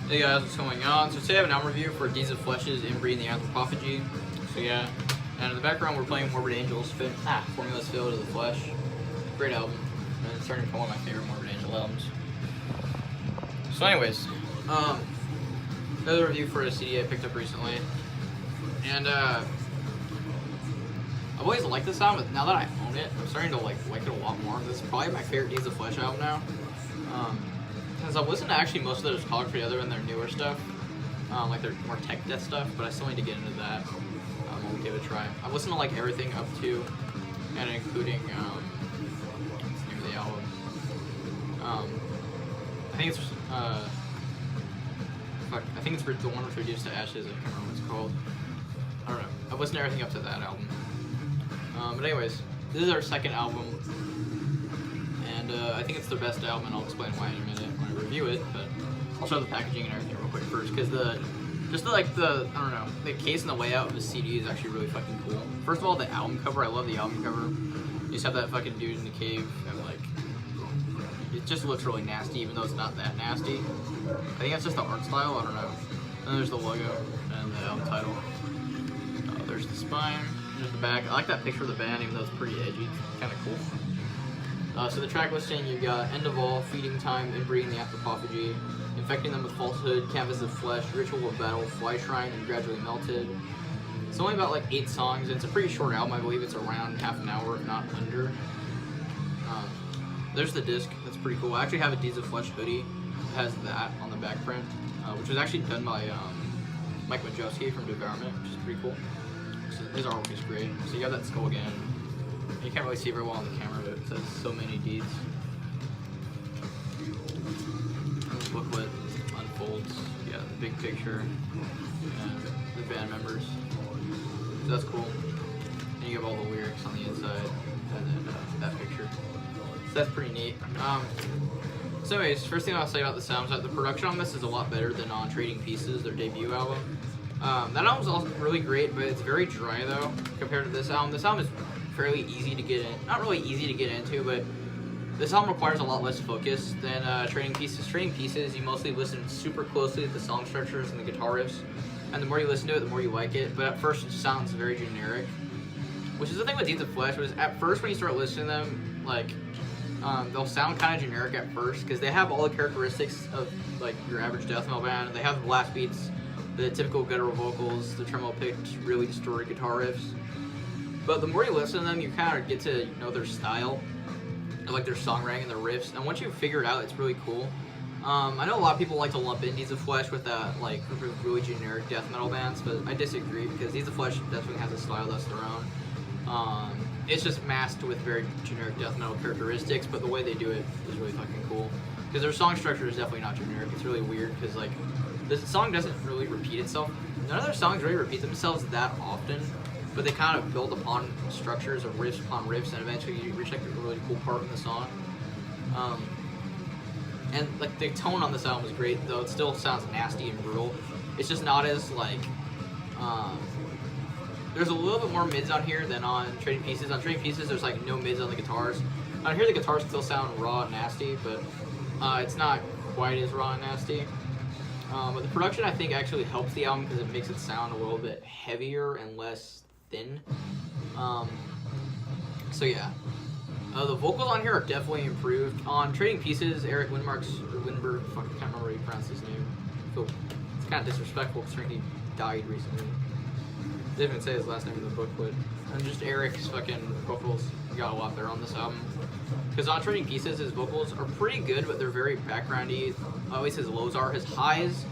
Hey guys, what's going on? So today I have an album review for Deeds of Flesh's INBREEDING, the Anthropophagy. So yeah, and in the background we're playing Morbid Angel's Formulas Filled to the Flesh. Great album, and it's starting to become one of my favorite Morbid Angel albums. So anyways, another review for a CD I picked up recently. And I've always liked this album, but now that I own it, I'm starting to like it a lot more. This is probably my favorite Deeds of Flesh album now. Because I've listened to actually most of their discography other than their newer stuff, like their more tech death stuff, but I still need to get into that. We'll give it a try. I've listened to like everything up to and including what's the name of the album? I think it's I think it's the one with Reduced to Ashes. I can't remember what it's called. I don't know. I've listened to everything up to that album. But anyways, this is our second album, and I think it's their best album, and I'll explain why in a minute when I review it. But I'll show the packaging and everything real quick first, because the case and the layout of the CD is actually really fucking cool. First of all, the album cover, I love the album cover. You just have that fucking dude in the cave, and like, it just looks really nasty, even though it's not that nasty. I think that's just the art style, I don't know. And there's the logo and the album title. There's the spine, there's the back. I like that picture of the band, even though it's pretty edgy. It's kind of cool. So the track listing, you got End of All, Feeding Time, Inbreeding the Anthropophagy, Infecting Them with Falsehood, Canvas of Flesh, Ritual of Battle, Fly Shrine, and Gradually Melted. It's only about like 8 songs, and it's a pretty short album. I believe it's around half an hour, if not under. There's the disc, that's pretty cool. I actually have a Deeds of Flesh hoodie. It has that on the back print, which was actually done by Mike Majowski from Devourment, which is pretty cool. So his artwork is great. So you got that skull again. You can't really see very well on the camera, but it says so many deeds. And the booklet unfolds. Yeah, the big picture and the band members. So that's cool. And you have all the lyrics on the inside, and then that picture. So that's pretty neat. So anyways, first thing I'll say about the sound is that the production on this is a lot better than on Trading Pieces, their debut album. That album's also really great, but it's very dry though compared to this album. This album is fairly easy to get in, not really easy to get into, but this album requires a lot less focus than Trading Pieces. Trading Pieces, you mostly listen super closely to the song structures and the guitar riffs, and the more you listen to it, the more you like it, but at first it sounds very generic, which is the thing with Deeds of Flesh, was at first when you start listening to them, like, they'll sound kind of generic at first, because they have all the characteristics of like your average death metal band. They have the blast beats, the typical guttural vocals, the tremolo picked, really distorted guitar riffs. But the more you listen to them, you kind of get to know their style, and like their songwriting and their riffs. And once you figure it out, it's really cool. I know a lot of people like to lump in Deeds of Flesh with that like group of really generic death metal bands, but I disagree, because Deeds of Flesh definitely has a style that's their own. It's just masked with very generic death metal characteristics, but the way they do it is really fucking cool. Because their song structure is definitely not generic. It's really weird, because like this song doesn't really repeat itself. None of their songs really repeat themselves that often, but they kind of build upon structures or riffs upon riffs, and eventually you reach like a really cool part in the song. And like the tone on this album is great, though it still sounds nasty and brutal. It's just not as like there's a little bit more mids on here than on Trading Pieces. On Trading Pieces, there's like no mids on the guitars. On here, the guitars still sound raw and nasty, but it's not quite as raw and nasty. But the production, I think, actually helps the album, because it makes it sound a little bit heavier and less thin. So yeah. The vocals on here are definitely improved. On Trading Pieces, Eric Windberg, fuck, I can't remember how you pronounce his name. So it's kind of disrespectful considering he died recently. They didn't even say his last name in the booklet. And just Eric's fucking vocals got a lot better on this album. Because on Trading Pieces, his vocals are pretty good, but they're very backgroundy. At least his lows are. His highs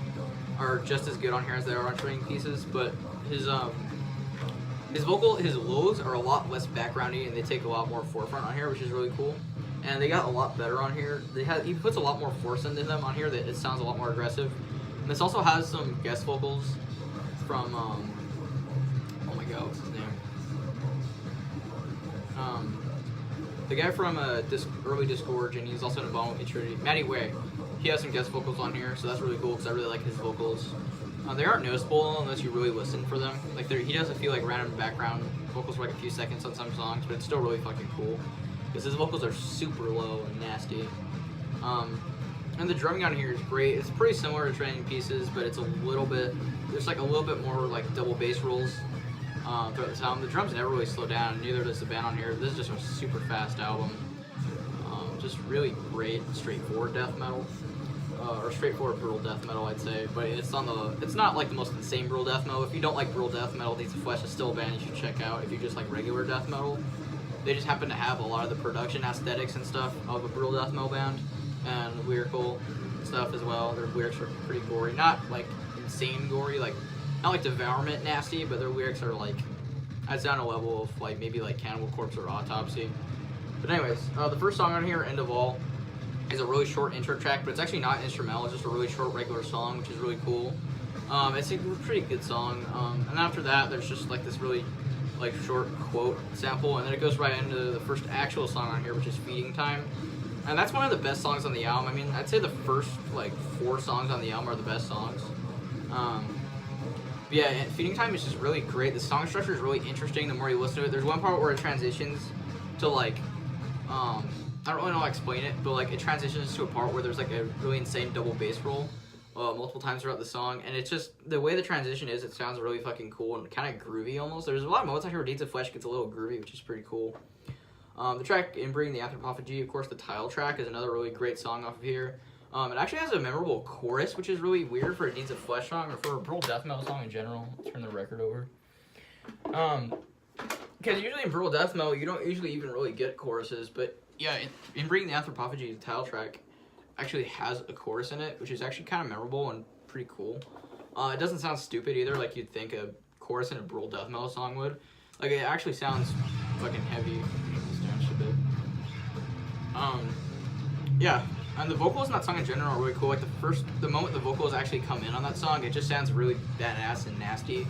are just as good on here as they are on Trading Pieces, but his lows are a lot less backgroundy, and they take a lot more forefront on here, which is really cool. And they got a lot better on here. He puts a lot more force into them on here. That it sounds a lot more aggressive. And this also has some guest vocals from oh my god, what's his name? The guy from early Disgorge, and he's also in a bond with Eternity, Matty Way. He has some guest vocals on here, so that's really cool, because I really like his vocals. They aren't noticeable unless you really listen for them. Like he doesn't feel like random background vocals for like a few seconds on some songs, but it's still really fucking cool, because his vocals are super low and nasty. And the drumming on here is great. It's pretty similar to Training Pieces, but it's a little bit, there's like a little bit more like double bass rolls throughout the album. The drums never really slow down, neither does the band on here. This is just a super fast album. Just really great, straightforward death metal. Or straightforward brutal death metal, I'd say, but it's not like the most insane brutal death metal. If you don't like brutal death metal, Deeds of Flesh is still a band you should check out. If you just like regular death metal, they just happen to have a lot of the production aesthetics and stuff of a brutal death metal band, and lyrical stuff as well. Their lyrics are pretty gory, not like insane gory, like not like Devourment nasty, but their lyrics are like, I'd say on a level of like maybe like Cannibal Corpse or Autopsy. But anyways, the first song on here, End of All, is a really short intro track, but it's actually not instrumental. It's just a really short regular song, which is really cool. It's a pretty good song. And after that, there's just like this really like short quote sample, and then it goes right into the first actual song on here, which is Feeding Time. And that's one of the best songs on the album. I mean, I'd say the first like 4 songs on the album are the best songs. But yeah, Feeding Time is just really great. The song structure is really interesting the more you listen to it. There's one part where it transitions to like, I don't really know how to explain it, but like it transitions to a part where there's like a really insane double bass roll multiple times throughout the song, and it's just, the way the transition is, it sounds really fucking cool and kind of groovy almost. There's a lot of moments out here where Deeds of Flesh gets a little groovy, which is pretty cool. The track INBREEDING, the Anthropophagy, of course the title track is another really great song off of here. It actually has a memorable chorus, which is really weird for a Deeds of Flesh song, or for a brutal death metal song in general. I'll turn the record over. Because usually in brutal death metal, you don't usually even really get choruses, but yeah, INBREEDING, the Anthropophagy, the title track, actually has a chorus in it, which is actually kind of memorable and pretty cool. It doesn't sound stupid either, like you'd think a chorus in a brutal death metal song would. Like, it actually sounds fucking heavy. Just a bit. Yeah, and the vocals in that song in general are really cool. Like the moment the vocals actually come in on that song, it just sounds really badass and nasty.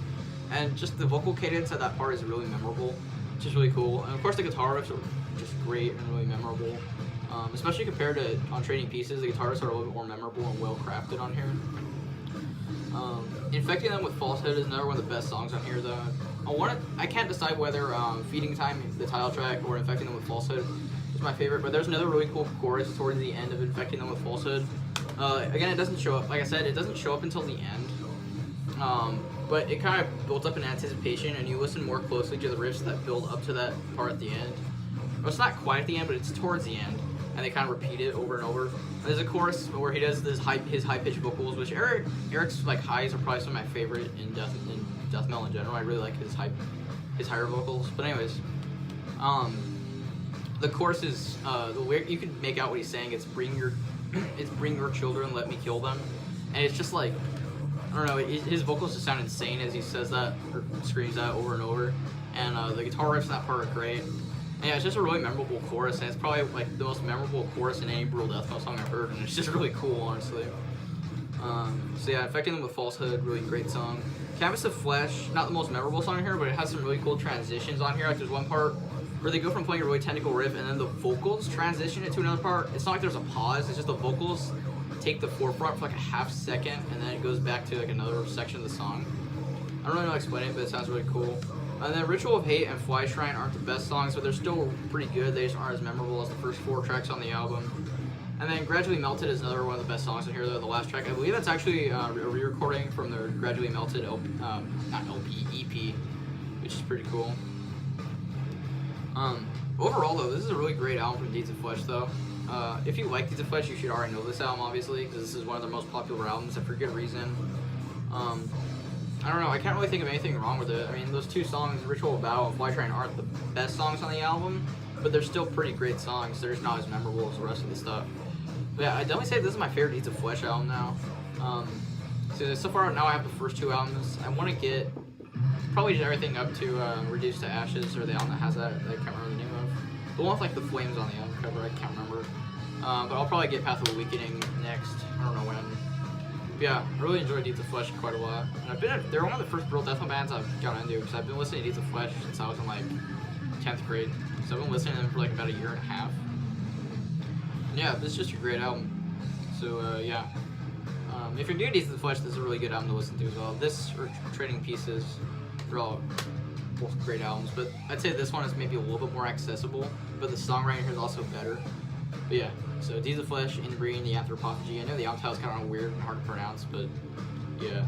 And just the vocal cadence at that part is really memorable, which is really cool. And of course the guitar riffs are just great and really memorable. Especially compared to on Trading Pieces, the guitar riffs are a little bit more memorable and well crafted on here. Infecting Them with Falsehood is another one of the best songs on here though. I can't decide whether Feeding Time, the title track, or Infecting Them with Falsehood is my favorite, but there's another really cool chorus towards the end of Infecting Them with Falsehood. Again, it doesn't show up, like I said, it doesn't show up until the end. But it kind of builds up in anticipation, and you listen more closely to the riffs that build up to that part at the end. Well, it's not quite at the end, but it's towards the end, and they kind of repeat it over and over. And there's a chorus where he does his high-pitched vocals, which Eric's like highs are probably some of my favorite in death metal in general. I really like his higher vocals. But anyways, the chorus is the way you can make out what he's saying. It's bring your children, let me kill them, and it's just like, I don't know, his vocals just sound insane as he says that, or screams that over and over. And the guitar riffs in that part are great. And yeah, it's just a really memorable chorus, and it's probably like the most memorable chorus in any brutal death metal song I've heard, and it's just really cool, honestly. So yeah, Infecting Them with Falsehood, really great song. Canvas of Flesh, not the most memorable song here, but it has some really cool transitions on here. Like there's one part where they go from playing a really technical riff, and then the vocals transition into another part. It's not like there's a pause, it's just the vocals take the forefront for like a half second, and then it goes back to like another section of the song. I don't really know how to explain it, but it sounds really cool. And then Ritual of Hate and Fly Shrine aren't the best songs, but they're still pretty good. They just aren't as memorable as the first 4 tracks on the album. And then Gradually Melted is another one of the best songs in here, though, the last track. I believe that's actually a re-recording from their Gradually Melted EP, which is pretty cool. Overall, though, this is a really great album from Deeds of Flesh, though. If you like Deeds of Flesh, you should already know this album, obviously, because this is one of their most popular albums, and for good reason. I don't know, I can't really think of anything wrong with it. I mean, those 2 songs, Ritual of Battle and Fly Shrine, aren't the best songs on the album, but they're still pretty great songs. They're just not as memorable as the rest of the stuff. But yeah, I'd definitely say this is my favorite Deeds of Flesh album now. So far now I have the first 2 albums. I want to get probably just everything up to Reduced to Ashes, or the album that has that I can't remember the name of. The one with like the flames on the album cover, I can't remember. But I'll probably get Path of Awakening next. I don't know when. But yeah, I really enjoyed Deeds of Flesh quite a lot. And they're one of the first brutal death metal bands I've gotten into, because I've been listening to Deeds of Flesh since I was in like 10th grade. So I've been listening to them for like about a year and a half. And yeah, this is just a great album. So yeah. If you're new to Deeds of the Flesh, this is a really good album to listen to as well. This or Trading Pieces, they're all both great albums, but I'd say this one is maybe a little bit more accessible, but the songwriting here is also better. But yeah, so Deeds of Flesh, Inbreeding, the Anthropophagy. I know the album title is kind of weird and hard to pronounce, but yeah.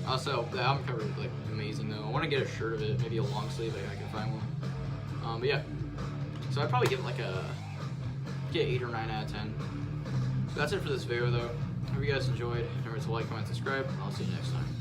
Also, the album cover is like amazing though. I want to get a shirt of it, maybe a long sleeve if I can find one. But yeah, so I'd probably give it like a 8 or 9 out of 10. So that's it for this video though. Hope you guys enjoyed. Remember to like, comment, subscribe, and I'll see you next time.